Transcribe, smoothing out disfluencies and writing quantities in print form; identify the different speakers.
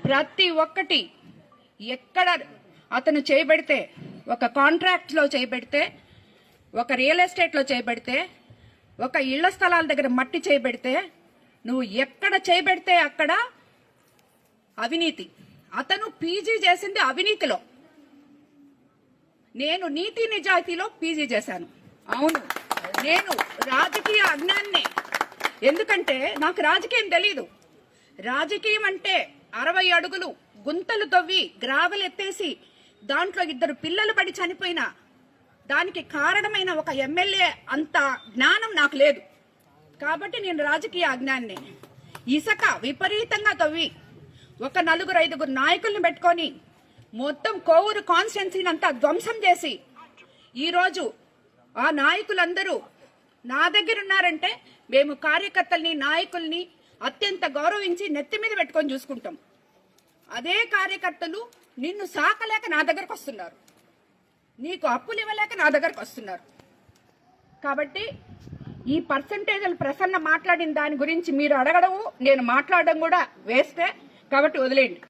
Speaker 1: ప్రతి ఒక్కటి ఎక్కడ అతను చేయబడితే, ఒక కాంట్రాక్ట్లో చేయబడితే, ఒక రియల్ ఎస్టేట్లో చేయబడితే, ఒక ఇళ్ల స్థలాల దగ్గర మట్టి చేయబడితే, నువ్వు ఎక్కడ చేయబడితే అక్కడ అవినీతి. అతను పీజీ చేసింది అవినీతిలో, నేను నీతి నిజాయితీలో పీజీ చేశాను. అవును, నేను రాజకీయ అజ్ఞాన్నే. ఎందుకంటే నాకు రాజకీయం తెలీదు. రాజకీయం అంటే 60 అడుగులు గుంతలు తవ్వి గ్రావెల్ ఎత్తేసి దాంట్లో 2 పిల్లలు పడి చనిపోయిన దానికి కారణమైన ఒక ఎమ్మెల్యే అంత జ్ఞానం నాకు లేదు. కాబట్టి నేను రాజకీయ అజ్ఞాన్నే. ఇసుక విపరీతంగా తవ్వి ఒక 4-5 నాయకుల్ని పెట్టుకొని మొత్తం కోవూరు కాన్స్టిట్యున్సీని అంతా ధ్వంసం చేసి ఈరోజు ఆ నాయకులందరూ నా దగ్గర ఉన్నారంటే మేము కార్యకర్తల్ని, నాయకుల్ని అత్యంత గౌరవించి నెత్తి మీద పెట్టుకొని చూసుకుంటాం. అదే కార్యకర్తలు నిన్ను సాకలేక నా దగ్గరకు వస్తున్నారు, నీకు అప్పులు ఇవ్వలేక నా దగ్గరకు వస్తున్నారు. కాబట్టి ఈ పర్సంటేజ్లు ప్రసన్న మాట్లాడిన దాని గురించి మీరు అడగడము, నేను మాట్లాడడం కూడా వేస్టే. కాబట్టి వదిలేయండి.